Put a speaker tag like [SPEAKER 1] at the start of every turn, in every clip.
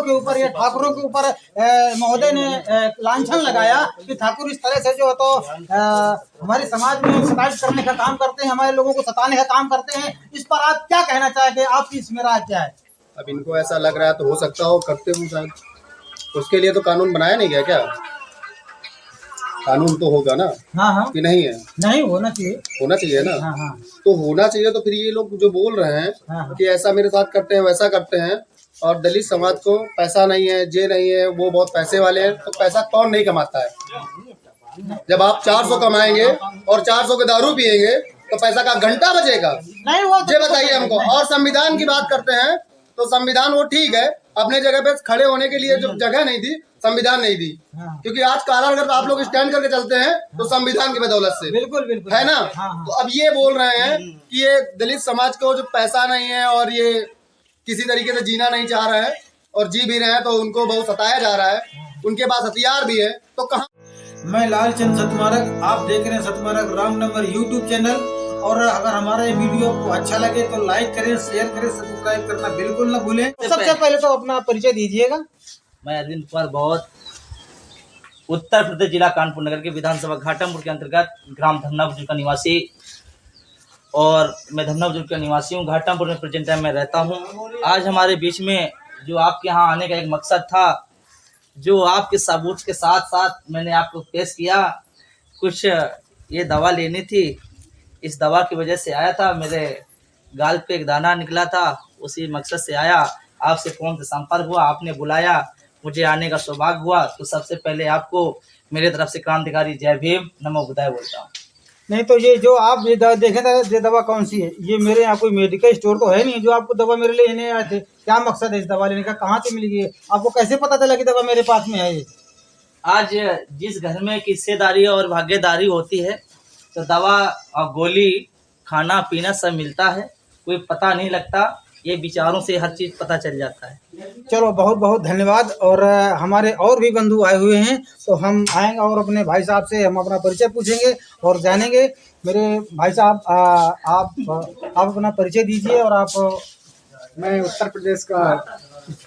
[SPEAKER 1] के ऊपर या ठाकुरों के ऊपर महोदय ने लांछन लगाया कि ठाकुर इस तरह से जो है तो हमारे समाज में शिकायत करने का काम करते हैं, हमारे लोगों को सताने का काम करते हैं। इस पर आप क्या कहना चाहेंगे? आपकी इसमें राय क्या है?
[SPEAKER 2] अब इनको ऐसा लग रहा है तो हो सकता हो करते हो शायद, उसके लिए तो कानून बनाया नहीं गया क्या? कानून तो होगा ना।
[SPEAKER 1] हाँ हाँ,
[SPEAKER 2] कि नहीं है?
[SPEAKER 1] नहीं होना चाहिए,
[SPEAKER 2] होना चाहिए ना।
[SPEAKER 1] हाँ हाँ
[SPEAKER 2] तो होना चाहिए। तो फिर ये लोग जो बोल रहे हैं
[SPEAKER 1] हाँ,
[SPEAKER 2] कि ऐसा मेरे साथ करते हैं वैसा करते हैं, और दलित समाज को पैसा नहीं है, ये नहीं है, वो बहुत पैसे वाले हैं, तो पैसा कौन नहीं कमाता है? जब आप 400 कमाएंगे और 400 के दारू पिएंगे तो पैसा का घंटा बचेगा?
[SPEAKER 1] नहीं वो
[SPEAKER 2] ये बताइए हमको। और संविधान की बात करते हैं तो संविधान वो ठीक है, अपने जगह पे खड़े होने के लिए जो जगह नहीं थी, संविधान नहीं दी, क्योंकि आज काला अगर आप लोग स्टैंड करके चलते हैं तो संविधान की बदौलत से,
[SPEAKER 1] बिल्कुल बिल्कुल
[SPEAKER 2] है ना।
[SPEAKER 1] हाँ।
[SPEAKER 2] तो अब ये बोल रहे हैं कि ये दलित समाज को जो पैसा नहीं है और ये किसी तरीके से जीना नहीं चाह रहे हैं, और जी भी रहे हैं तो उनको बहुत सताया जा रहा है, उनके पास हथियार भी है, तो कहाँ।
[SPEAKER 1] मैं लालचंद सतमारक, आप देख रहे हैं सतमारक रॉन्ग नंबर यूट्यूब चैनल। और अगर हमारा ये वीडियो आपको अच्छा लगे तो लाइक करें, शेयर करें, सब्सक्राइब करना बिल्कुल ना भूलें। सबसे पहले तो अपना परिचय दीजिएगा।
[SPEAKER 3] मैं अरविंद कुमार बहुत, उत्तर प्रदेश जिला कानपुर नगर के विधानसभा घाटमपुर के अंतर्गत ग्राम धन्ना बुजुर्ग का निवासी, और मैं धन्ना बुजुर्ग का निवासी हूँ। घाटमपुर में प्रेजेंट टाइम में रहता हूँ। आज हमारे बीच में जो आपके यहाँ आने का एक मकसद था, जो आपके सबूत के साथ साथ मैंने आपको पेश किया, कुछ ये दवा लेनी थी, इस दवा की वजह से आया था। मेरे गाल पे एक दाना निकला था, उसी मकसद से आया। आपसे फोन से संपर्क हुआ, आपने बुलाया, मुझे आने का सौभाग्य हुआ। तो सबसे पहले आपको मेरे तरफ से क्रांतिकारी जय भीम, नमो बुद्धाय बोलता हूँ।
[SPEAKER 1] नहीं तो ये जो आप ये दवा देखे था, ये दवा कौन सी है? ये मेरे यहाँ कोई मेडिकल स्टोर तो है नहीं जो आपको दवा मेरे लिए लेने आए थे। क्या मकसद है इस दवा लेने का? कहाँ से मिली है आपको? कैसे पता चला कि दवा मेरे पास में है? ये
[SPEAKER 3] आज जिस घर में किस्सेदारी और भाग्यदारी होती है तो दवा और गोली, खाना पीना सब मिलता है, कोई पता नहीं लगता। ये विचारों से हर चीज़ पता चल जाता है।
[SPEAKER 1] चलो बहुत बहुत धन्यवाद। और हमारे और भी बंधु आए हुए हैं, तो हम आएंगे और अपने भाई साहब से हम अपना परिचय पूछेंगे और जानेंगे। मेरे भाई साहब, आप अपना परिचय दीजिए। और आप?
[SPEAKER 4] मैं उत्तर प्रदेश का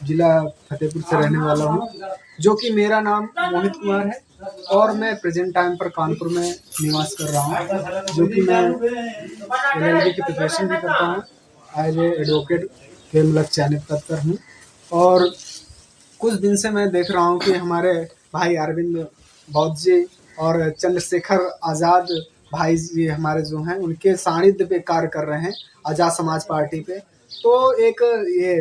[SPEAKER 4] जिला फतेहपुर से रहने वाला हूँ, जो कि मेरा नाम मोहित कुमार है, और मैं प्रेजेंट टाइम पर कानपुर में निवास कर रहा हूँ, जो कि मैं LLB की प्रिपरेशन भी करता हूँ। एज ए एडवोकेट के मतलब चयनित तत्पर हूँ। और कुछ दिन से मैं देख रहा हूँ कि हमारे भाई अरविंद बौद्ध जी और चंद्रशेखर आज़ाद भाई जी हमारे जो हैं, उनके सानिध्य पे कार्य कर रहे हैं आज़ाद समाज पार्टी पे। तो एक ये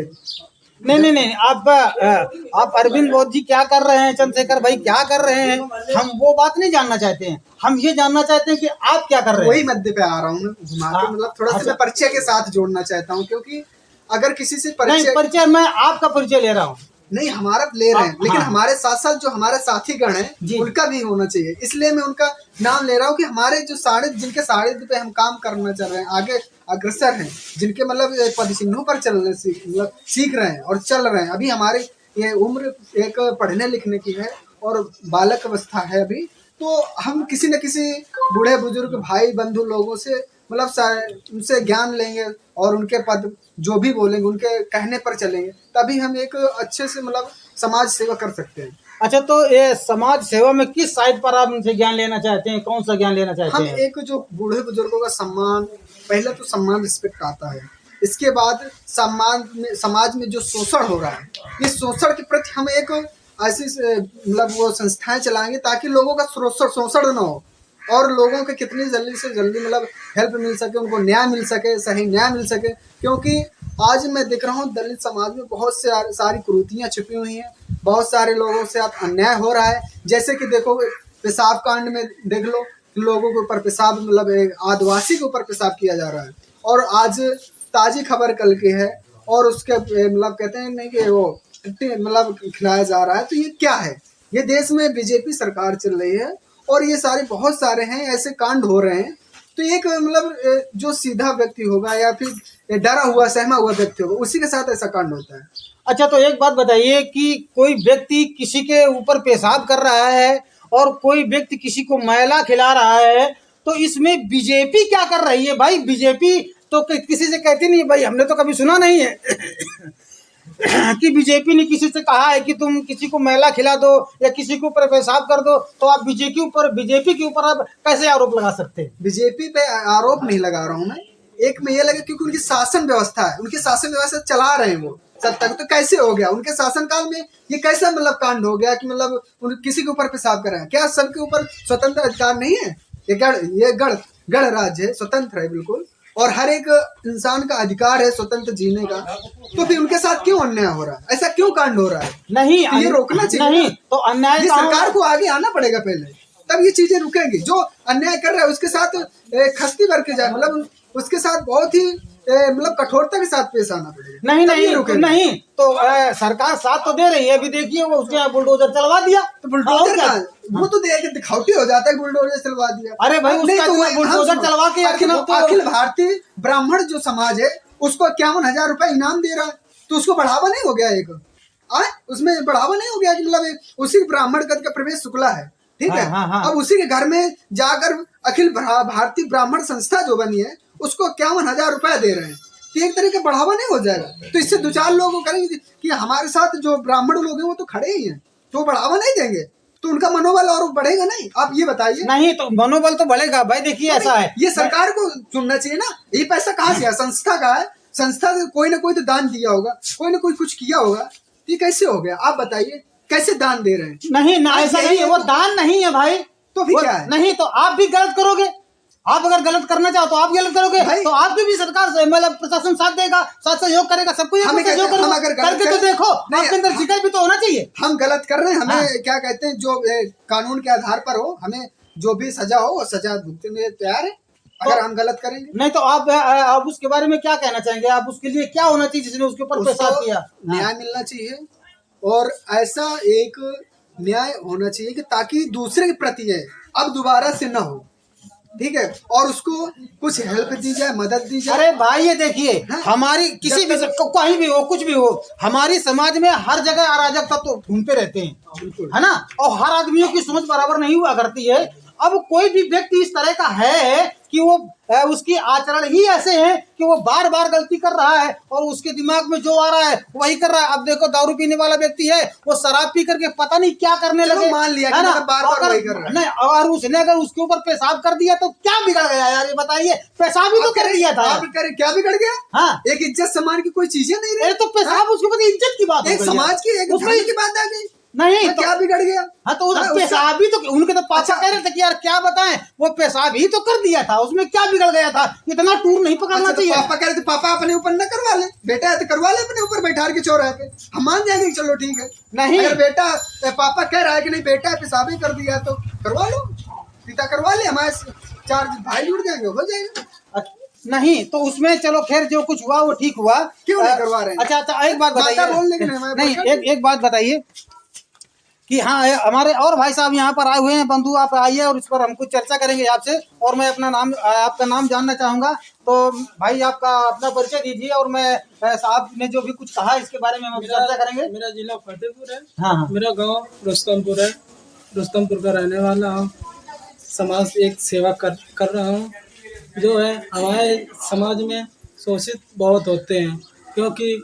[SPEAKER 1] नहीं, आप अरविंद बौद्ध जी क्या कर रहे हैं, चंद्रशेखर भाई क्या कर रहे हैं, हम वो बात नहीं जानना चाहते हैं। हम ये जानना चाहते हैं कि आप क्या कर रहे हैं।
[SPEAKER 4] वही मध्य पे आ रहा हूँ घुमा के, मतलब थोड़ा सा मैं परिचय के साथ जोड़ना चाहता हूँ, क्योंकि अगर किसी से
[SPEAKER 1] परिचय मैं आपका परिचय ले रहा हूँ।
[SPEAKER 4] नहीं, हमारा ले रहे हैं, लेकिन हमारे साथ साथ जो हमारे साथीगण हैं उनका भी होना चाहिए। इसलिए मैं उनका नाम ले रहा हूँ कि हमारे जो जिनके सानिध्य पे हम काम करना चाह रहे हैं, आगे अग्रसर हैं, जिनके मतलब पदचिन्हों पर चलने सीख रहे हैं और चल रहे हैं। अभी हमारी ये उम्र एक पढ़ने लिखने की है और बालक अवस्था है अभी, तो हम किसी न किसी बूढ़े बुजुर्ग भाई बंधु लोगों से मतलब उनसे ज्ञान लेंगे और उनके पद जो भी बोलेंगे उनके कहने पर चलेंगे, तभी हम एक अच्छे से मतलब समाज सेवा कर सकते हैं।
[SPEAKER 1] अच्छा, तो ये समाज सेवा में किस साइड पर आप उनसे ज्ञान लेना चाहते हैं? कौन सा ज्ञान लेना चाहते हैं?
[SPEAKER 4] हम एक जो बूढ़े बुजुर्गों का सम्मान, पहले तो सम्मान रिस्पेक्ट आता है, इसके बाद समाज में जो शोषण हो रहा है, इस शोषण के प्रति हम एक ऐसी मतलब वो संस्थाएं चलाएंगे ताकि लोगों का शोषण न हो और लोगों के कितनी जल्दी से जल्दी मतलब हेल्प मिल सके, उनको न्याय मिल सके, सही न्याय मिल सके। क्योंकि आज मैं देख रहा हूँ दलित समाज में बहुत से सारी कुरीतियाँ छिपी हुई हैं, बहुत सारे लोगों से अन्याय हो रहा है। जैसे कि देखो पेशाब कांड में देख लो, लोगों के ऊपर पेशाब मतलब आदिवासी के ऊपर पेशाब किया जा रहा है, और आज ताज़ी खबर कल की है और उसके मतलब कहते हैं नहीं कि वो मतलब खिलाया जा रहा है। तो ये क्या है? ये देश में बीजेपी सरकार चल रही है और ये सारे बहुत सारे हैं ऐसे कांड हो रहे हैं। तो एक मतलब जो सीधा व्यक्ति होगा या फिर डरा हुआ सहमा हुआ व्यक्ति होगा, उसी के साथ ऐसा कांड होता है।
[SPEAKER 1] अच्छा, तो एक बात बताइए कि कोई व्यक्ति किसी के ऊपर पेशाब कर रहा है और कोई व्यक्ति किसी को मैला खिला रहा है, तो इसमें बीजेपी क्या कर रही है भाई? बीजेपी तो किसी से कहती नहीं भाई, हमने तो कभी सुना नहीं है। कि बीजेपी ने किसी से कहा है कि तुम किसी को मैला खिला दो या किसी के ऊपर पेशाब कर दो, तो आप बीजेपी के ऊपर आप कैसे आरोप लगा सकते हैं?
[SPEAKER 4] बीजेपी पे आरोप नहीं लगा रहा हूँ मैं, एक में ये लगा क्योंकि उनकी शासन व्यवस्था है, उनकी शासन व्यवस्था चला रहे हैं वो सब तक, तो कैसे हो गया उनके शासनकाल में ये कैसा मतलब कांड हो गया कि मतलब किसी के ऊपर पेशाब कर रहे हैं? क्या सबके ऊपर स्वतंत्र अधिकार नहीं है? ये गण राज्य है, स्वतंत्र है बिल्कुल, और हर एक इंसान का अधिकार है स्वतंत्र जीने का, तो फिर उनके साथ क्यों अन्याय हो रहा है? ऐसा क्यों कांड हो रहा है?
[SPEAKER 1] नहीं,
[SPEAKER 4] तो ये रोकना चाहिए।
[SPEAKER 1] नहीं तो अन्याय
[SPEAKER 4] ये सरकार को आगे आना पड़ेगा पहले, तब ये चीजें रुकेंगी। जो अन्याय कर रहा है उसके साथ खस्ती भर के जाए, मतलब उसके साथ बहुत ही मतलब कठोरता के साथ पेश आना पड़ेगा।
[SPEAKER 1] नहीं तो सरकार साथ तो दे रही है। अभी देखिए वो उसके यहाँ बुलडोजर चलवा दिया,
[SPEAKER 4] तो बुलडोजर का वो तो देख दिखावटी हो जाता है, बुलडोजर चलवा दिया।
[SPEAKER 1] अरे भाई उसका तो बुलडोजर चलवा के
[SPEAKER 4] अखिल भारतीय ब्राह्मण जो समाज है उसको 51,000 रुपए इनाम दे रहा है, तो उसको बढ़ावा नहीं हो गया? उसमें बढ़ावा नहीं हो गया कि मतलब उसी ब्राह्मण का प्रवेश शुक्ला है, ठीक है। अब उसी के घर में जाकर अखिल भारतीय ब्राह्मण संस्था जो बनी है उसको 51,000 रुपए दे रहे हैं, तो एक तरीके बढ़ावा नहीं हो जाएगा? तो इससे 2-4 लोग करेंगे कि हमारे साथ जो ब्राह्मण लोग हैं वो तो खड़े ही हैं, तो बढ़ावा नहीं देंगे, तो उनका मनोबल और बढ़ेगा नहीं? आप ये बताइए।
[SPEAKER 1] नहीं तो मनोबल तो बढ़ेगा भाई। देखिए ऐसा है,
[SPEAKER 4] ये सरकार को चुनना चाहिए ना। ये पैसा कहाँ से है? संस्था का है, संस्था से कोई ना कोई तो दान दिया होगा, कोई ना कोई कुछ किया होगा, ये कैसे हो गया? आप बताइए कैसे दान दे रहे हैं?
[SPEAKER 1] नहीं ना, ऐसा नहीं है, वो दान नहीं है भाई।
[SPEAKER 4] तो फिर क्या है?
[SPEAKER 1] नहीं तो आप भी गलत करोगे। आप अगर गलत करना चाहो तो आप गलत करोगे, तो आपकी भी सरकार से मतलब प्रशासन साथ देगा, साथ सहयोग करेगा, सबको सहयोग करके तो देखो, आपके अंदर जिक्र भी तो होना चाहिए।
[SPEAKER 4] हम गलत कर रहे हैं, हमें क्या कहते हैं, जो कानून के आधार पर हो, हमें जो भी सजा हो वो सजा भुगतने में तैयार है, अगर हम गलत करेंगे।
[SPEAKER 1] नहीं तो आप उसके बारे में क्या कहना चाहेंगे? आप उसके लिए क्या होना चाहिए जिसने उसके ऊपर पेशाब किया?
[SPEAKER 4] न्याय मिलना चाहिए, और ऐसा एक न्याय होना चाहिए कि ताकि दूसरे के प्रति है अब दोबारा से न हो, ठीक है, और उसको कुछ हेल्प दी जाए, मदद दी जाए।
[SPEAKER 1] अरे भाई ये देखिए, हमारी किसी भी कहीं भी हो, कुछ भी हो, हमारी समाज में हर जगह अराजकता तो घूमते रहते हैं, है ना, और हर आदमियों की सोच बराबर नहीं हुआ करती है। अब कोई भी व्यक्ति इस तरह का है कि वो उसकी आचरण ही ऐसे है कि वो बार बार गलती कर रहा है और उसके दिमाग में जो आ रहा है वही कर रहा है। अब देखो दारू पीने वाला व्यक्ति है, वो शराब पी करके पता नहीं क्या करने लगे,
[SPEAKER 4] मान लिया
[SPEAKER 1] है ना,
[SPEAKER 4] बार-बार वही कर रहा है।
[SPEAKER 1] नहीं, और उसने अगर उसके ऊपर पेशाब कर दिया तो क्या बिगड़ गया यार? ये बताइए, पेशाब ही तो कर दिया था।
[SPEAKER 4] क्या बिगड़ गया?
[SPEAKER 1] हाँ,
[SPEAKER 4] एक इज्जत सम्मान की कोई चीजें नहीं रही,
[SPEAKER 1] तो पेशाब उसके ऊपर इज्जत की बात,
[SPEAKER 4] एक समाज की, एक धर्म की बात आ गई।
[SPEAKER 1] नहीं तो
[SPEAKER 4] क्या बिगड़ गया?
[SPEAKER 1] हाँ तो पेशाब ही तो, उनके तो पापा कह रहे थे कि यार क्या बताएं, वो पेशाब ही तो कर दिया था, उसमें क्या बिगड़ गया था? इतना टूर नहीं पकड़ना चाहिए।
[SPEAKER 4] पापा कह रहे थे पापा अपने ऊपर न करवा ले, बेटा है तो करवा ले अपने ऊपर बैठा के चौराहे पे, हम मान जाएंगे चलो ठीक है।
[SPEAKER 1] नहीं,
[SPEAKER 4] अगर बेटा पापा कह रहा है कि नहीं बेटा पेशाब ही कर दिया तो करवा लो, पिता करवा ले, हमारे 4 भाई जुड़ जाएंगे, हो जाएगा।
[SPEAKER 1] नहीं तो उसमें चलो खैर जो कुछ हुआ वो ठीक हुआ,
[SPEAKER 4] क्यों नहीं करवा रहे हैं?
[SPEAKER 1] अच्छा एक बात बताइए,
[SPEAKER 4] बोलने
[SPEAKER 1] नहीं एक बात बताइए कि हाँ हमारे और भाई साहब यहाँ पर आए हुए हैं, बंधु आप आइए और इस पर हम कुछ चर्चा करेंगे आपसे, और मैं आपका नाम जानना चाहूँगा। तो भाई आपका अपना परिचय दीजिए, और मैं साहब ने जो भी कुछ कहा इसके बारे में हम चर्चा करेंगे।
[SPEAKER 5] मेरा जिला फतेहपुर है।
[SPEAKER 1] हाँ,
[SPEAKER 5] मेरा गांव रुस्तमपुर है, रुस्तमपुर का रहने वाला हूँ। समाज एक सेवा कर रहा हूँ। जो है हमारे समाज में शोषित बहुत होते हैं, क्योंकि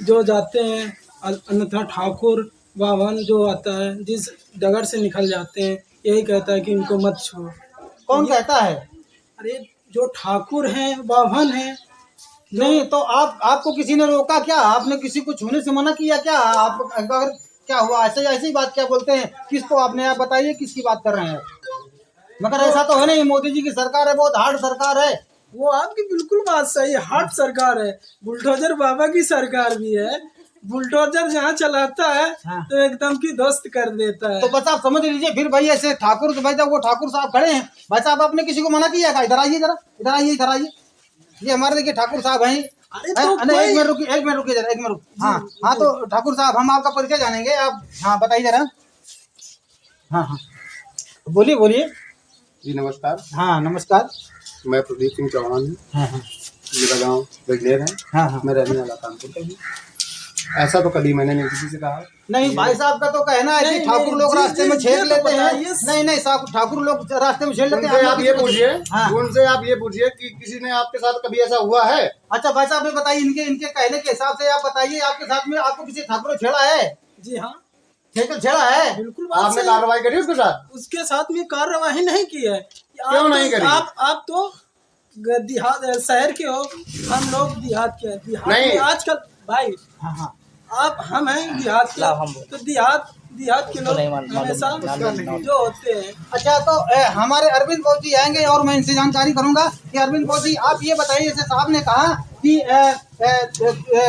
[SPEAKER 5] जो जाते हैं अन्यथा ठाकुर बाभन जो आता है जिस डगर से निकल जाते हैं, यही कहता है कि इनको मत छुओ।
[SPEAKER 1] कौन कहता है?
[SPEAKER 5] अरे जो ठाकुर हैं बाभन हैं।
[SPEAKER 1] नहीं तो आपको किसी ने रोका क्या? आपने किसी को छूने से मना किया क्या? आप अगर क्या हुआ ऐसे ही बात क्या बोलते हैं? किसको आपने, आप बताइए किसकी बात कर रहे हैं? मगर ऐसा तो है नहीं, मोदी जी की सरकार है, बहुत हार्ड सरकार है।
[SPEAKER 5] वो आपकी बिल्कुल बात सही है, हार्ड सरकार है। बुलडोजर बाबा की सरकार भी है, बुलडोजर जहाँ चलाता है तो एकदम की ध्वस्त कर देता है।
[SPEAKER 1] तो बस आप समझ लीजिए फिर भाई, ऐसे ठाकुर तो भाई जब वो ठाकुर साहब खड़े हैं, भाई साहब आपने किसी को मना किया था? इधर आइए जरा, इधर आइए, ये हमारे देखिए ठाकुर साहब हैं। एक मिनट रुकिए जरा, एक मिनट। हाँ तो ठाकुर साहब हम आपका परिचय जानेंगे, आप हाँ बताइए जरा। हाँ बोलिए।
[SPEAKER 2] जी नमस्कार।
[SPEAKER 1] हाँ नमस्कार।
[SPEAKER 2] मैं प्रदीप सिंह चौहान हूँ।
[SPEAKER 1] हाँ,
[SPEAKER 2] मेरा गांव बिजनेर है।
[SPEAKER 1] हाँ,
[SPEAKER 2] मैं रहने वाला कानपुर का हूँ। ऐसा तो कभी मैंने नहीं किसी से कहा।
[SPEAKER 1] नहीं, भाई साहब का तो कहना है कि
[SPEAKER 5] नहीं,
[SPEAKER 1] ठाकुर लोग
[SPEAKER 5] जी,
[SPEAKER 1] रास्ते
[SPEAKER 5] जी,
[SPEAKER 1] में
[SPEAKER 5] जी,
[SPEAKER 1] छेड़
[SPEAKER 5] ये तो
[SPEAKER 1] लेते हैं।
[SPEAKER 5] बताइए।
[SPEAKER 1] नहीं नहीं साहब, ठाकुर लोग रास्ते में छेड़ लेते
[SPEAKER 2] उनसे
[SPEAKER 1] हैं।
[SPEAKER 2] आप ये पूछिए,
[SPEAKER 1] हाँ।
[SPEAKER 2] उनसे आप ये पूछिए कि किसी ने आपके साथ कभी ऐसा हुआ है?
[SPEAKER 1] अच्छा भाई साहब, ये बताइए, इनके कहने के हिसाब से आप बताइए, आपके साथ में आपको किसी ठाकुर ने छेड़ा है?
[SPEAKER 5] जी हाँ,
[SPEAKER 1] छेड़ा है?
[SPEAKER 5] बिल्कुल बात
[SPEAKER 2] आपने
[SPEAKER 5] सही।
[SPEAKER 2] कार्रवाई करी उसके साथ?
[SPEAKER 5] उसके साथ में कार्रवाई नहीं की है।
[SPEAKER 2] क्यों नहीं करी?
[SPEAKER 5] आप तो देहात शहर के हो, हम लोग देहात के हैं। देहात
[SPEAKER 2] नहीं।
[SPEAKER 5] में आजकल भाई,
[SPEAKER 1] हाँ हाँ।
[SPEAKER 5] आप हम हैं देहात के,
[SPEAKER 3] ला, हम बोल।
[SPEAKER 5] तो देहात के लोग
[SPEAKER 3] नहीं मालूम,
[SPEAKER 5] हमेशा
[SPEAKER 3] मालूम।
[SPEAKER 5] जो होते हैं।
[SPEAKER 1] अच्छा, तो हमारे अरविंद बोध जी आएंगे और मैं इनसे जानकारी करूंगा कि अरविंद बोध जी, आप ये बताइए, जैसे साहब ने कहा कि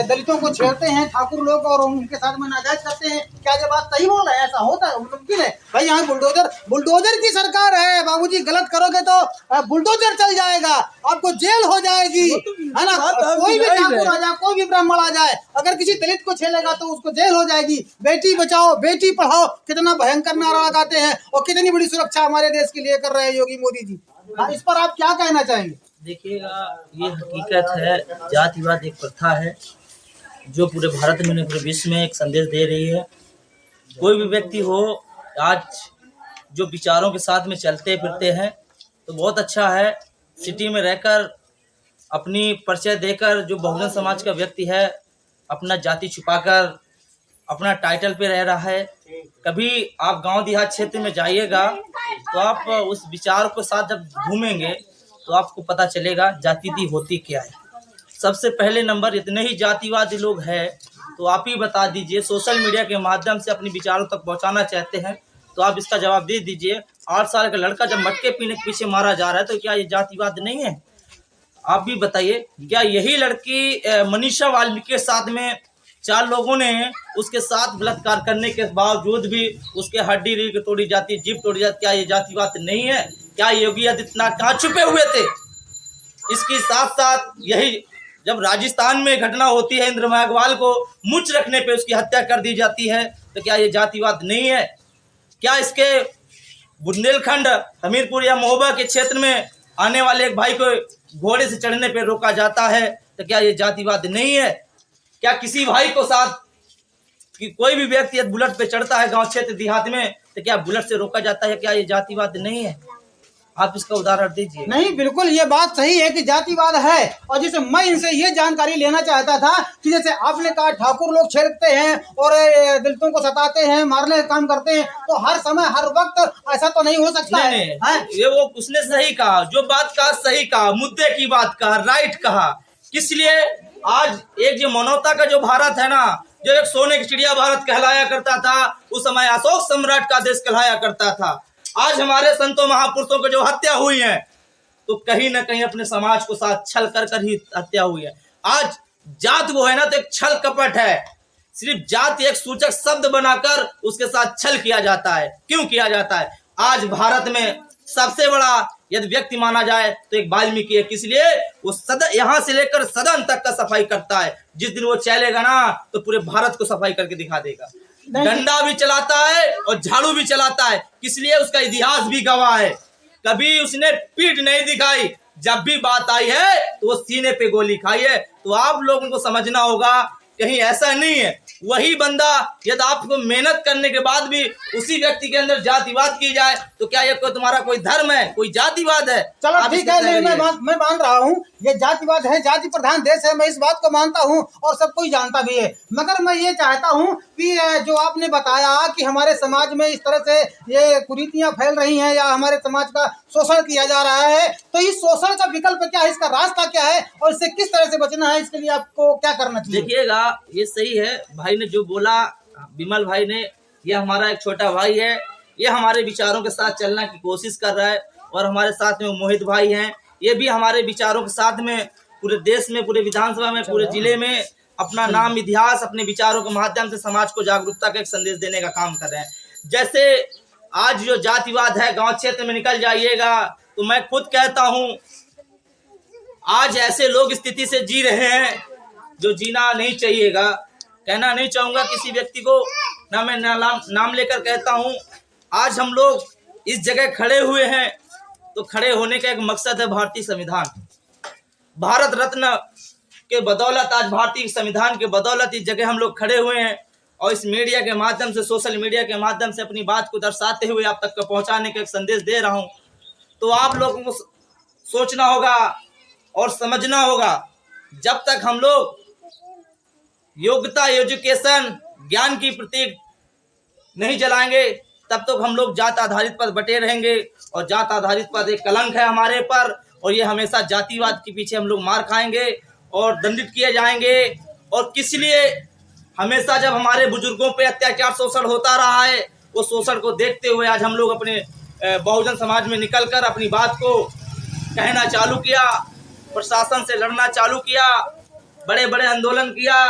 [SPEAKER 1] दलितों को छेड़ते हैं ठाकुर लोग और उनके साथ में नाजायज करते हैं, क्या ये बात सही बोल रहे हैं? ऐसा होता है, मुमकिन है? भाई यहाँ बुलडोजर की सरकार है बाबूजी, गलत करोगे तो बुलडोजर चल जाएगा, आपको जेल हो जाएगी, है ना? कोई भी ठाकुर आ जाए, कोई भी ब्राह्मण आ जाए, अगर किसी दलित को छेड़ेगा तो उसको जेल हो जाएगी। बेटी बचाओ बेटी पढ़ाओ, कितना भयंकर नारा लगाते हैं और कितनी बड़ी सुरक्षा हमारे देश के लिए कर रहे हैं योगी मोदी जी। हाँ, इस पर आप क्या कहना चाहेंगे?
[SPEAKER 3] देखिएगा, ये हकीकत है, जातिवाद एक प्रथा है जो पूरे भारत में नहीं, पूरे विश्व में एक संदेश दे रही है। कोई भी व्यक्ति हो, आज जो विचारों के साथ में चलते फिरते हैं तो बहुत अच्छा है। सिटी में रहकर अपनी परिचय देकर जो बहुजन समाज का व्यक्ति है, अपना जाति छुपाकर अपना टाइटल पे रह रहा है। कभी आप गांव देहात क्षेत्र में जाइएगा तो आप उस विचार के साथ जब घूमेंगे तो आपको पता चलेगा जाति होती क्या है। सबसे पहले नंबर, इतने ही जातिवादी लोग हैं तो आप ही बता दीजिए, सोशल मीडिया के माध्यम से अपने विचारों तक पहुंचाना चाहते हैं तो आप इसका जवाब दे दीजिए। 8 साल का लड़का जब मटके पीने के पीछे मारा जा रहा है तो क्या ये जातिवाद नहीं है? आप भी बताइए, क्या यही लड़की मनीषा वाल्मीकि के साथ में 4 लोगों ने उसके साथ बलात्कार करने के बावजूद भी उसके हड्डी रीढ़ तोड़ी जाती, जीभ तोड़ी जाती, क्या ये जातिवाद नहीं है? क्या योगी आदित्यनाथ कहाँ छुपे हुए थे? इसके साथ साथ यही जब राजस्थान में घटना होती है, इंद्र मेघवाल को मुच रखने पे उसकी हत्या कर दी जाती है, तो क्या ये जातिवाद नहीं है? क्या इसके बुंदेलखंड, हमीरपुर या महोबा के क्षेत्र में आने वाले एक भाई को घोड़े से चढ़ने पे रोका जाता है, तो क्या ये जातिवाद नहीं है? क्या किसी भाई को साथ कि कोई भी व्यक्ति बुलेट पे चढ़ता है गांव क्षेत्र देहात में तो क्या बुलेट से रोका जाता है? क्या ये जातिवाद नहीं है? आप इसका उदाहरण दीजिए।
[SPEAKER 1] नहीं, बिल्कुल ये बात सही है कि जातिवाद है। और जैसे मैं इनसे ये जानकारी लेना चाहता था कि जैसे आपने कहा ठाकुर लोग छेड़ते हैं और दलितों को सताते हैं, मारने का काम करते हैं, तो हर समय हर वक्त ऐसा तो नहीं हो सकता है?
[SPEAKER 3] ये वो उसने सही कहा, जो बात कहा सही कहा, मुद्दे की बात कहा, राइट कहा। किस लिए? आज एक जो मानवता का जो भारत है ना, जो एक सोने की चिड़िया भारत कहलाया करता था, उस समय अशोक सम्राट का देश कहलाया करता था। आज हमारे संतों महापुरुषों की जो हत्या हुई है तो कहीं ना कहीं अपने समाज को साथ छल कर ही हत्या हुई है। आज जात वो है ना तो एक छल कपट है, सिर्फ जात एक सूचक शब्द बनाकर उसके साथ छल किया जाता है। क्यों किया जाता है? आज भारत में सबसे बड़ा यदि व्यक्ति माना जाए तो एक वाल्मीकि है। किस लिए? वो सदन, यहाँ से लेकर सदन तक का सफाई करता है। जिस दिन वो चलेगा ना तो पूरे भारत को सफाई करके दिखा देगा। डंडा भी चलाता है और झाड़ू भी चलाता है। किस लिए? उसका इतिहास भी गवाह है, कभी उसने पीठ नहीं दिखाई, जब भी बात आई है तो वो सीने पे गोली खाई है। तो आप लोगों को समझना होगा, कहीं ऐसा नहीं है वही बंदा यदि आपको मेहनत करने के बाद भी उसी व्यक्ति के अंदर जातिवाद की जाए तो क्या ये कोई तुम्हारा कोई धर्म है, कोई जातिवाद है?
[SPEAKER 1] चलो ठीक है, मैं मान रहा हूँ ये जातिवाद है, जाति प्रधान देश है, मैं इस बात को मानता हूँ और सब कोई जानता भी है। मगर मैं ये चाहता हूँ कि जो आपने बताया कि हमारे समाज में इस तरह से ये कुरीतियां फैल रही हैं या हमारे समाज का शोषण किया जा रहा है, तो इस शोषण का विकल्प क्या है, इसका रास्ता क्या है और इससे किस तरह से बचना है, इसके लिए आपको क्या करना चाहिए?
[SPEAKER 3] देखिएगा, ये सही है भाई ने जो बोला, विमल भाई ने, ये हमारा एक छोटा भाई है, ये हमारे विचारों के साथ चलने की कोशिश कर रहा है। और हमारे साथ में मोहित भाई हैं, ये भी हमारे विचारों के साथ में पूरे देश में, पूरे विधानसभा में, पूरे जिले में अपना नाम, इतिहास, अपने विचारों के माध्यम से समाज को जागरूकता का एक संदेश देने का काम कर रहे हैं। जैसे आज जो जातिवाद है, गांव क्षेत्र में निकल जाइएगा तो मैं खुद कहता हूं, आज ऐसे लोग स्थिति से जी रहे हैं जो जीना नहीं चाहिएगा। कहना नहीं चाहूंगा किसी व्यक्ति को, ना मैं नाम लेकर कहता हूं, आज हम लोग इस जगह खड़े हुए हैं तो खड़े होने का एक मकसद है भारतीय संविधान। भारत रत्न के बदौलत, आज भारतीय संविधान के बदौलत इस जगह हम लोग खड़े हुए हैं और इस मीडिया के माध्यम से, सोशल मीडिया के माध्यम से अपनी बात को दर्शाते हुए आप तक को पहुंचाने का एक संदेश दे रहा हूं। तो आप लोगों को सोचना होगा और समझना होगा, जब तक हम लोग योग्यता, एजुकेशन, ज्ञान की प्रतीक नहीं जलाएंगे तब तक हम लोग जात आधारित पर बटे रहेंगे और जात आधारित पर एक कलंक है हमारे पर और ये हमेशा जातिवाद के पीछे हम लोग मार खाएंगे और दंडित किए जाएंगे। और किस लिए हमेशा जब हमारे बुजुर्गों पे अत्याचार, शोषण होता रहा है, वो शोषण को देखते हुए आज हम लोग अपने बहुजन समाज में निकलकर अपनी बात को कहना चालू किया, प्रशासन से लड़ना चालू किया, बड़े बड़े आंदोलन किया।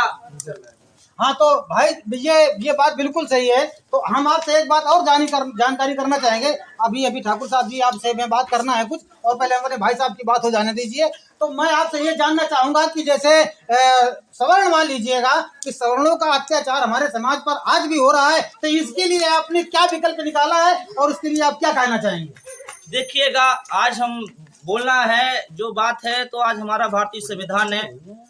[SPEAKER 1] हाँ तो भाई ये बात बिल्कुल सही है। तो हम आपसे एक बात और जानकारी करना चाहेंगे। अभी ठाकुर साहब जी आपसे मैं बात करना है कुछ, और पहले हमारे भाई साहब की बात हो जाने दीजिए। तो मैं आपसे ये जानना चाहूंगा कि जैसे सवर्ण मान लीजिएगा कि सवर्णों का अत्याचार हमारे समाज पर आज भी हो रहा है, तो इसके लिए आपने क्या विकल्प निकाला है और उसके लिए आप क्या कहना चाहेंगे?
[SPEAKER 3] देखिएगा, आज हम बोलना है जो बात है, तो आज हमारा भारतीय संविधान है।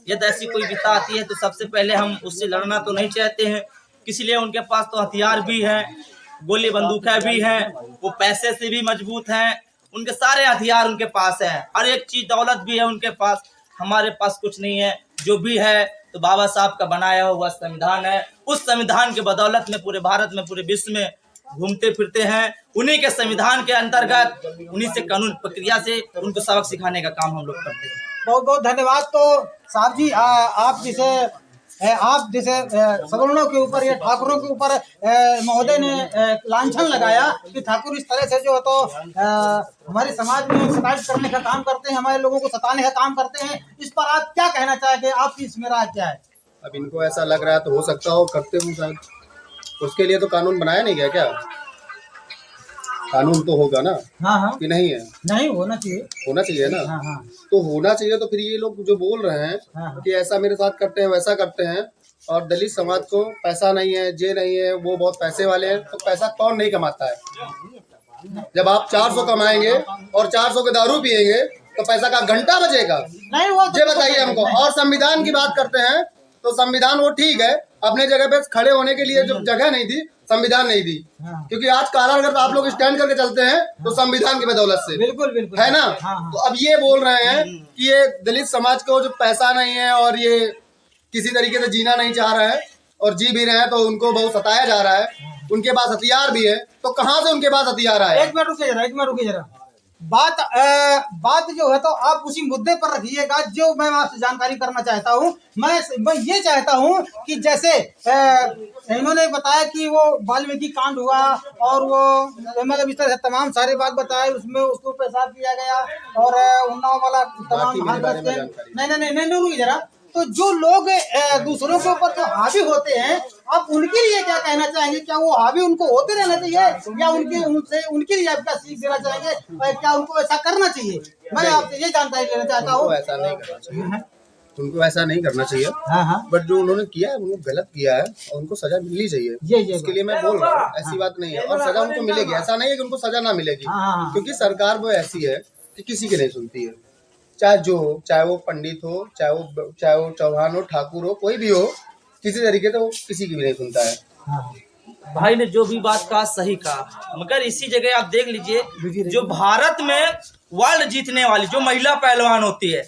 [SPEAKER 3] यदि ऐसी कोई विपदा आती है तो सबसे पहले हम उससे लड़ना तो नहीं चाहते हैं, इसलिए उनके पास तो हथियार भी हैं, गोली बंदूकें भी हैं, वो पैसे से भी मजबूत हैं, उनके सारे हथियार उनके पास हैं, हर एक चीज दौलत भी है उनके पास। हमारे पास कुछ नहीं है, जो भी है तो बाबा साहब का बनाया हुआ संविधान है। उस संविधान के बदौलत में पूरे भारत में, पूरे विश्व में घूमते फिरते हैं। उन्हीं के संविधान के अंतर्गत, उन्हीं से कानून प्रक्रिया से उनको सबक सिखाने का काम हम लोग करते हैं।
[SPEAKER 1] बहुत बहुत धन्यवाद। तो साहब जी आप जिसे सवर्णों के ऊपर या ठाकुरों के ऊपर महोदय ने लांछन लगाया कि ठाकुर इस तरह से जो है तो हमारे समाज में शिकायत करने का काम करते हैं, हमारे लोगों को सताने का काम करते हैं, इस पर आप क्या कहना चाहेंगे? आपकी इसमें राय क्या है?
[SPEAKER 2] अब इनको ऐसा लग रहा है तो हो सकता हो करते हूँ शायद, उसके लिए तो कानून बनाया नहीं गया क्या? कानून तो होगा ना।
[SPEAKER 1] हाँ
[SPEAKER 2] कि नहीं है?
[SPEAKER 1] नहीं होना चाहिए,
[SPEAKER 2] होना चाहिए ना।
[SPEAKER 1] हाँ।
[SPEAKER 2] तो होना चाहिए। तो फिर ये लोग जो बोल रहे हैं कि ऐसा मेरे साथ करते हैं, वैसा करते हैं, और दलित समाज को पैसा नहीं है, ये नहीं है, वो बहुत पैसे वाले हैं, तो पैसा कौन नहीं कमाता है? जब आप 400 कमाएंगे और 400 के दारू पिएंगे तो पैसा का घंटा बचेगा?
[SPEAKER 1] नहीं वो
[SPEAKER 2] ये बताइए हमको। और संविधान की बात करते हैं तो संविधान वो ठीक है, अपने जगह पे खड़े होने के लिए जो जगह नहीं दी, संविधान नहीं दी, क्योंकि आज कारण अगर आप लोग स्टैंड करके चलते हैं तो संविधान की बदौलत से,
[SPEAKER 1] बिल्कुल
[SPEAKER 2] है ना। तो अब ये बोल रहे हैं कि ये दलित समाज को जो पैसा नहीं है और ये किसी तरीके से जीना नहीं चाह रहे हैं, और जी भी रहे हैं तो उनको बहुत सताया जा रहा है, उनके पास हथियार भी है, तो कहाँ से उनके पास हथियार आए?
[SPEAKER 1] एक मिनट रुकिए जरा। बात जो है तो आप उसी मुद्दे पर रखिएगा जो मैं आपसे जानकारी करना चाहता हूँ। मैं ये चाहता हूँ कि जैसे इन्होंने बताया कि वो वाल्मीकि कांड हुआ और वो मतलब इस तरह से तमाम सारे बात बताए, उसमें उसको पेशाब किया गया और उन्नाव वाला तमाम नहीं रुकिए जरा। तो जो लोग दूसरों के ऊपर जो हावी होते हैं, आप उनके लिए क्या कहना चाहेंगे? क्या वो हावी उनको होते रहना चाहिए या उनके लिए आप क्या सीख देना चाहेंगे? क्या उनको ऐसा करना चाहिए? मैं आपसे ये जानकारी लेना चाहता हूँ।
[SPEAKER 2] ऐसा नहीं करना चाहिए, उनको ऐसा नहीं करना चाहिए।
[SPEAKER 1] हाँ।
[SPEAKER 2] बट जो उन्होंने किया है वो गलत किया है और उनको सजा मिलनी चाहिए। इसके लिए मैं बोल रहा हूँ, ऐसी बात नहीं है, और सजा उनको मिलेगी। ऐसा नहीं है कि उनको सजा ना मिलेगी, क्योंकि सरकार वो ऐसी है कि किसी की नहीं सुनती है। चाहे वो पंडित हो, चाहे वो चौहान हो, ठाकुर हो, कोई भी हो, किसी तरीके से वो किसी की भी नहीं सुनता है।
[SPEAKER 3] भाई ने जो भी बात कहा सही कहा, मगर इसी जगह आप देख लीजिए, जो भारत में वर्ल्ड जीतने वाली जो महिला पहलवान होती है,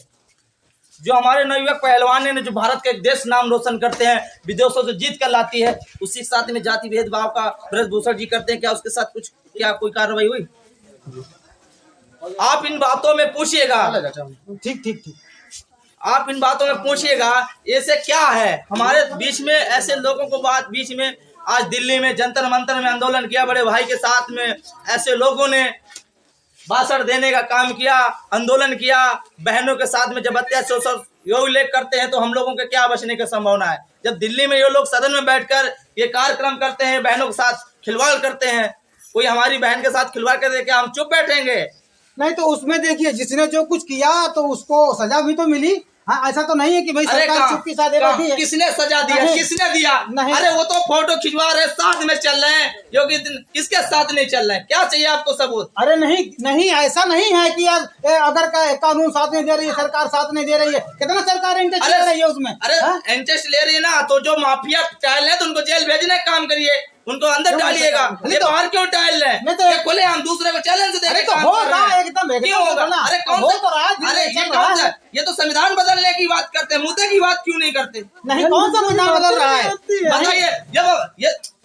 [SPEAKER 3] जो हमारे नवयुवक पहलवान ने जो भारत का एक देश नाम रोशन करते हैं, विदेशों से जीत कर लाती है, उसी के साथ में जाति भेदभाव का ब्रजभूषण जी करते हैं। क्या उसके साथ क्या कोई कार्रवाई हुई? आप इन बातों में पूछिएगा।
[SPEAKER 1] ठीक।
[SPEAKER 3] आप इन बातों में पूछिएगा, ऐसे क्या है हमारे बीच में ऐसे लोगों को बीच में आज दिल्ली में जंतर मंतर में आंदोलन किया, बड़े भाई के साथ में ऐसे लोगों ने भाषण देने का काम किया, आंदोलन किया, बहनों के साथ में जब अत्याचार योग लेख करते हैं तो हम लोगों के क्या बचने की संभावना है? जब दिल्ली में ये लोग सदन में बैठकर ये कार्यक्रम करते हैं, बहनों के साथ खिलवाड़ करते हैं, कोई हमारी बहन के साथ खिलवाड़ कर दे, क्या हम चुप बैठेंगे?
[SPEAKER 1] नहीं तो उसमें देखिए, जिसने जो कुछ किया तो उसको सजा भी तो मिली, हाँ, ऐसा तो नहीं है कि भाई
[SPEAKER 3] अरे
[SPEAKER 1] सरकार
[SPEAKER 3] कहाँ?
[SPEAKER 1] चुप्पी साधे
[SPEAKER 3] कहाँ?
[SPEAKER 1] बैठी है।
[SPEAKER 3] किसने सजा दिया?
[SPEAKER 1] नहीं।
[SPEAKER 3] किसने दिया?
[SPEAKER 1] नहीं।
[SPEAKER 3] अरे वो तो फोटो खिंचवा रहे, साथ में चल रहे हैं। योगी किसके साथ नहीं चल रहे हैं? क्या चाहिए आपको सबूत?
[SPEAKER 1] अरे नहीं नहीं, ऐसा नहीं है कि अगर कानून साथ नहीं दे रही है, सरकार साथ नहीं दे रही है, कितना सरकार इंटरेस्ट ले रही है उसमें।
[SPEAKER 3] अरे
[SPEAKER 1] हाँ?
[SPEAKER 3] इंटरेस्ट ले रही है ना, तो जो माफिया टाइल है तो उनको जेल भेजने का काम करिए, उनको अंदर
[SPEAKER 1] क्यों
[SPEAKER 3] डालिएगा।
[SPEAKER 1] नहीं
[SPEAKER 3] ये
[SPEAKER 1] तो-
[SPEAKER 3] बाहर क्यों टाइल रहे?
[SPEAKER 1] नहीं तो-
[SPEAKER 3] ये खुले हम दूसरे को चैलेंज देके
[SPEAKER 1] अरे तो
[SPEAKER 3] काम
[SPEAKER 1] हो
[SPEAKER 3] कर रहे
[SPEAKER 1] रहा
[SPEAKER 3] हैं।
[SPEAKER 1] है, एकदम
[SPEAKER 3] क्यों होगा?
[SPEAKER 1] ना।
[SPEAKER 3] अरे कौन
[SPEAKER 1] हो
[SPEAKER 3] सा?
[SPEAKER 1] तो रहा है,
[SPEAKER 3] अरे
[SPEAKER 1] चल
[SPEAKER 3] ये
[SPEAKER 1] रहा
[SPEAKER 3] कौन सा?
[SPEAKER 1] है।
[SPEAKER 3] ये तो संविधान बदलने की बात करते हैं, मुद्दे की बात क्यों नहीं करते?
[SPEAKER 1] नहीं, कौन सा मुद्दा बदल रहा है?
[SPEAKER 3] बताइए,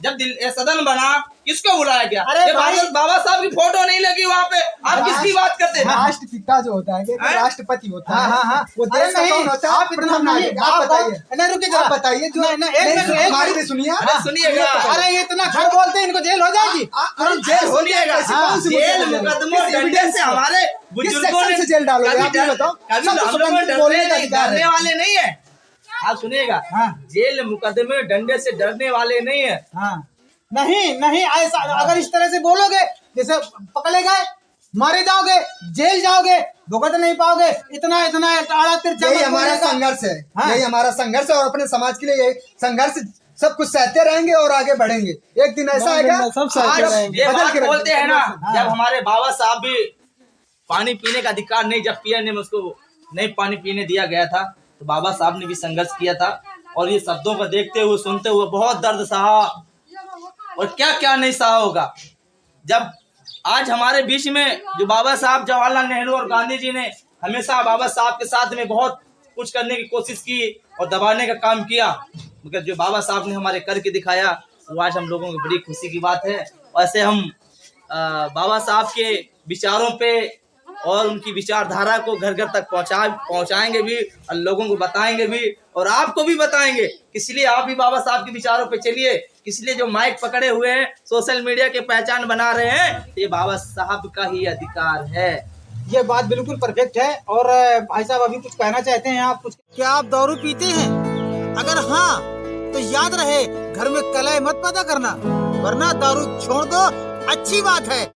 [SPEAKER 3] जब ये सदन बना, किसको बुलाया गया?
[SPEAKER 1] अरे
[SPEAKER 3] ये
[SPEAKER 1] भाई-
[SPEAKER 3] बाबा साहब की फोटो नहीं लगी वहाँ पे, आप किसकी बात करते हैं?
[SPEAKER 4] राष्ट्रपिता जो होता है, एक
[SPEAKER 3] हाँ?
[SPEAKER 4] राष्ट्रपति होता
[SPEAKER 1] हाँ
[SPEAKER 4] है,
[SPEAKER 1] हाँ हाँ,
[SPEAKER 4] वो
[SPEAKER 1] अरे
[SPEAKER 4] देश का
[SPEAKER 1] नहीं,
[SPEAKER 4] कौन होता है?
[SPEAKER 1] आप इतना
[SPEAKER 4] प्रधानमंत्री।
[SPEAKER 1] नहीं,
[SPEAKER 4] आप बताइए,
[SPEAKER 1] नहीं रुकिए जरा।
[SPEAKER 4] आप बताइए जो
[SPEAKER 1] नहीं, नहीं, एक मिनट,
[SPEAKER 4] हमारी भी सुनिए।
[SPEAKER 3] अरे सुनिएगा।
[SPEAKER 1] अरे ये इतना खड़ बोलते हैं, इनको जेल हो जाएगी।
[SPEAKER 4] अरे जेल हो
[SPEAKER 3] सुनिएगा,
[SPEAKER 4] कौन सी
[SPEAKER 3] जेल
[SPEAKER 4] मुद्दे
[SPEAKER 3] मुकदमों
[SPEAKER 4] किस
[SPEAKER 3] डंडे
[SPEAKER 4] evidence
[SPEAKER 3] से
[SPEAKER 4] से?
[SPEAKER 3] हमारे
[SPEAKER 4] किस
[SPEAKER 3] बुजुर्गों
[SPEAKER 4] section
[SPEAKER 3] ने
[SPEAKER 4] से जेल डालोगे? आप ये बताओ।
[SPEAKER 3] कभी
[SPEAKER 4] सब तो
[SPEAKER 3] हम लोग
[SPEAKER 4] स्वतंत्र बोलने का अधिकार
[SPEAKER 3] डरने
[SPEAKER 4] है।
[SPEAKER 3] वाले नहीं है। आप सुनिएगा,
[SPEAKER 1] हाँ।
[SPEAKER 3] जेल मुकदमे डंडे से डरने वाले नहीं है।
[SPEAKER 1] हाँ, नहीं नहीं, ऐसा अगर इस तरह से बोलोगे, जैसे पकड़े गए, मारे जाओगे, जेल जाओगे, भुगत नहीं पाओगे, इतना इतना आड़ा तिरछा
[SPEAKER 4] यही
[SPEAKER 1] मत
[SPEAKER 4] हमारा
[SPEAKER 1] बोलिएगा।
[SPEAKER 4] संघर्ष है,
[SPEAKER 1] हाँ।
[SPEAKER 4] यही हमारा संघर्ष है, और अपने समाज के लिए यही संघर्ष सब कुछ सहते रहेंगे और आगे बढ़ेंगे। एक दिन ऐसा आएगा,
[SPEAKER 5] सब सहते
[SPEAKER 4] आज
[SPEAKER 5] रहेंगे।
[SPEAKER 3] ये
[SPEAKER 4] बदल
[SPEAKER 3] बात
[SPEAKER 4] के रख
[SPEAKER 3] बोलते हैं ना,
[SPEAKER 1] हाँ।
[SPEAKER 3] जब हमारे बाबा साहब भी पानी पीने का अधिकार नहीं, जब पीएम ने उसको नहीं पानी पीने दिया गया था, तो बाबा साहब ने भी संघर्ष किया था। और ये शब्दों को देखते हुए, सुनते हुए बहुत दर्द सहा, और क्या क्या नहीं सहा होगा। जब आज हमारे बीच में जो बाबा साहब जवाहरलाल नेहरू और गांधी जी ने हमेशा बाबा साहब के साथ में बहुत कुछ करने की कोशिश की और दबाने का काम किया, मगर जो बाबा साहब ने हमारे करके दिखाया, वो आज हम लोगों की बड़ी खुशी की बात है। वैसे हम बाबा साहब के विचारों पे और उनकी विचारधारा को घर घर तक पहुंचाएंगे भी, और लोगों को बताएंगे भी, और आपको भी बताएंगे। इसलिए आप भी बाबा साहब के विचारों पे चलिए। इसलिए जो माइक पकड़े हुए हैं, सोशल मीडिया के पहचान बना रहे हैं, ये बाबा साहब का ही अधिकार है।
[SPEAKER 1] ये बात बिल्कुल परफेक्ट है। और भाई साहब अभी कुछ कहना चाहते हैं आप? कुछ क्या आप दारू पीते हैं? अगर हाँ तो याद रहे, घर में कलह मत पैदा करना, वरना दारू छोड़ दो, अच्छी बात है।